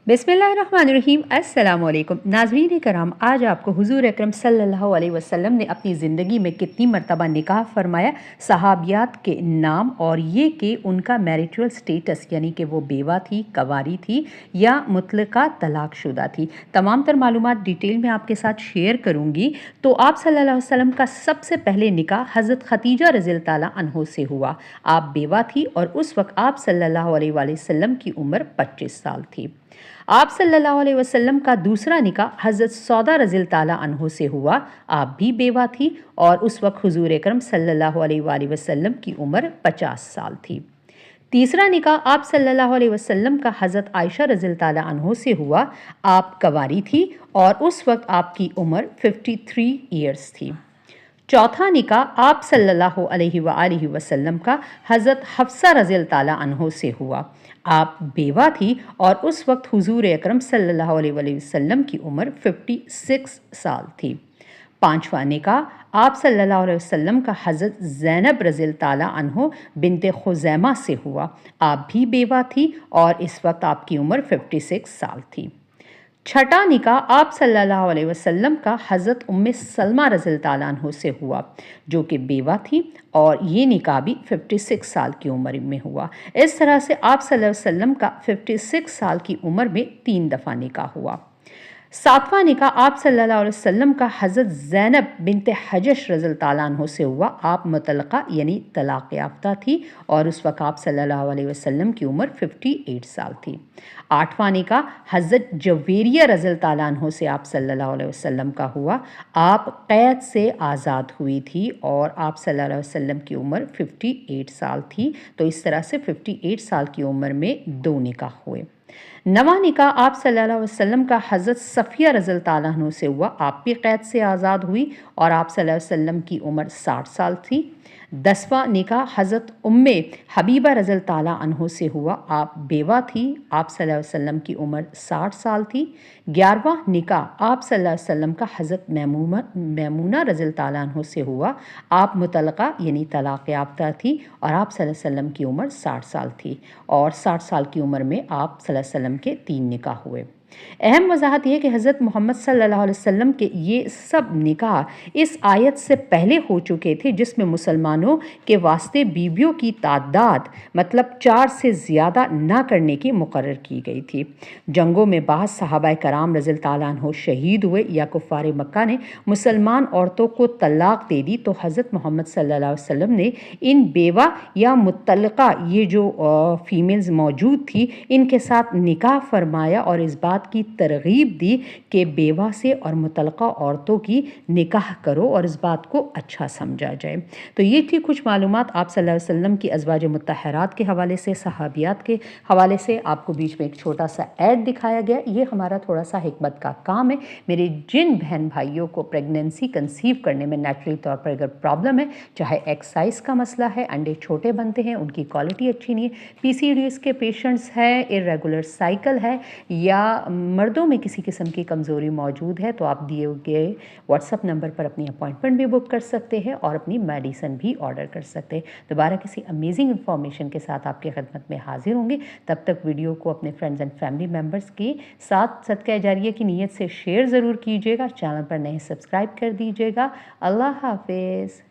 बिस्मिल्लाहिर्रहमानिर्रहीम। अस्सलाम वालेकुम नाज़रीन करम, आज आपको हुज़ूर अकरम सल्लल्लाहु अलैहि वसल्लम ने अपनी ज़िंदगी में कितनी मरतबा निकाह फरमाया, सहाबियात के नाम और ये कि उनका मैरिटल स्टेटस यानी कि वो बेवा थी, कवारी थी या मुतलका तलाक़शुदा थी, तमाम तर मालूमात डिटेल में आपके साथ शेयर करूँगी। तो आप सल्लल्लाहु अलैहि वसल्लम का सबसे पहले निकाह हज़रत खदीजा रज़ियल्लाहु ताला अन्हा से हुआ। आप बेवा थी और उस वक्त आप सल्लल्लाहु अलैहि वसल्लम की उम्र 25 साल थी। आप सल्लल्लाहु अलैहि वसल्लम का दूसरा निकाह हज़रत सौदा रज़ियल्लाहु ताला अन्हा से हुआ। आप भी बेवा थी और उस वक्त हुज़ूर अकरम सल्लल्लाहु अलैहि वसल्लम की उम्र 50 साल थी। तीसरा निकाह आप सल्लल्लाहु अलैहि वसल्लम का हज़रत आयशा रज़ियल्लाहु ताला अन्हा से हुआ। आप कवारी थी और उस वक्त आपकी उम्र 53 ईयर्स थी। चौथा निकाह आप सल्लल्लाहु अलैहि वसल्लम का हज़रत हफ्सा रज़ियल्लाहु ताला अन्हा से हुआ। आप बेवा थी और उस वक्त हुज़ूर अकरम सल्लल्लाहु अलैहि वसल्लम की उम्र 56 साल थी। पांचवा निकाह आप सल्लल्लाहु अलैहि वसल्लम का हज़रत ज़ैनब रज़ियल्लाहु ताला अन्हा बिनते खुज़ैमा से हुआ। आप भी बेवा थी और इस वक्त आपकी उम्र 56 साल थी। छठा निकाह आप सल्लल्लाहु अलैहि वसल्लम का हज़रत उम्मे सलमा रज़ियल्लाहु ताला अन्हा से हुआ, जो कि बेवा थी और ये निकाह भी 56 साल की उम्र में हुआ। इस तरह से आप सल्लल्लाहु अलैहि वसल्लम का 56 साल की उम्र में 3 दफ़ा निकाह हुआ। सातवां निकाह आप सल्लल्लाहु अलैहि वसल्लम का हज़रत ज़ैनब बिनते हजश रज़ियल्लाहु ताला अन्हा से हुआ। आप मुतल्लक़ा यानी तलाक़ याफ्ता थी और उस वक्त आप सल्लल्लाहु अलैहि वसल्लम की उम्र 58 साल थी। आठवां निकाह हज़रत जवेरिया रज़ियल्लाहु ताला अन्हा से आप सल्लल्लाहु अलैहि वसल्लम का हुआ। आप क़ैद से आज़ाद हुई थी और आप सल्लल्लाहु अलैहि वसल्लम की उम्र 58 साल थी। तो इस तरह से 58 साल की उम्र में 2 निकाह हुए। नवां निकाह आप सल्लल्लाहु अलैहि वसल्लम का हज़रत सफ़िया रज़ियल्लाहु ताला अन्हा से हुआ। आप भी क़ैद से आज़ाद हुई और आप सल्लल्लाहु अलैहि वसल्लम की उम्र 60 साल थी। 10वां निकाह हज़रत उम्मे हबीबा रज़ियल्लाहु ताला अन्हा से हुआ। आप बेवा थी, आप सल्लल्लाहु अलैहि वसल्लम की उम्र 60 साल थी। 11वां निकाह आप सल्लल्लाहु अलैहि वसल्लम का हज़रत मैमूना रज़ियल्लाहु ताला अन्हा से हुआ। आप मुतल्लक़ा यानी तलाक़ याफ्ता थी और आप सल्लल्लाहु अलैहि वसल्लम की उम्र 60 साल थी और 60 साल की उम्र में आप सल्लल्लाहु अलैहि वसल्लम के 3 निकाह हुए। अहम वजाहत यह कि हज़रत मोहम्मद सल्लल्लाहु अलैहि वसल्लम के ये सब निकाह इस आयत से पहले हो चुके थे, जिसमें मुसलमानों के वास्ते बीवियों की तादाद मतलब 4 से ज़्यादा ना करने की मुकर्रर की गई थी। जंगों में बाज़ सहाबाए कराम रज़ियल्लाहु ताला अन्हुम शहीद हुए या कुफ़ार मक्का ने मुसलमान औरतों को तलाक़ दे दी, तो हज़रत मोहम्मद सल्लल्लाहु अलैहि वसल्लम ने इन बेवा या मुतल्लक़ा ये जो फ़ीमेल्स मौजूद थी इनके साथ निकाह फरमाया और इस बात की तरगीब दी कि बेवा से और मुतल्लक़ा औरतों की निकाह करो और इस बात को अच्छा समझा जाए। तो ये थी कुछ मालूमात आप सल्लल्लाहु अलैहि वसल्लम की अज़वाज मुत्तहरात के हवाले से, सहाबियात के हवाले से। आपको बीच में एक छोटा सा ऐड दिखाया गया, ये हमारा थोड़ा सा हिकमत का काम है। मेरे जिन बहन भाइयों को प्रेगनेंसी कंसीव करने में नेचुरली तौर पर अगर प्रॉब्लम है, चाहे एग साइज़ का मसला है, अंडे छोटे बनते हैं, उनकी क्वालिटी अच्छी नहीं है, PCOS के पेशेंट्स हैं, इर्रेगुलर साइकिल है या मर्दों में किसी किस्म की कमज़ोरी मौजूद है, तो आप दिए गए व्हाट्सएप नंबर पर अपनी अपॉइंटमेंट भी बुक कर सकते हैं और अपनी मेडिसिन भी ऑर्डर कर सकते हैं। दोबारा किसी अमेजिंग इन्फॉर्मेशन के साथ आपकी खिदमत में हाजिर होंगे। तब तक वीडियो को अपने फ्रेंड्स एंड फैमिली मेम्बर्स के साथ सदका जारिया की नीयत से शेयर ज़रूर कीजिएगा। चैनल पर नए सब्सक्राइब कर दीजिएगा। अल्लाह हाफिज़।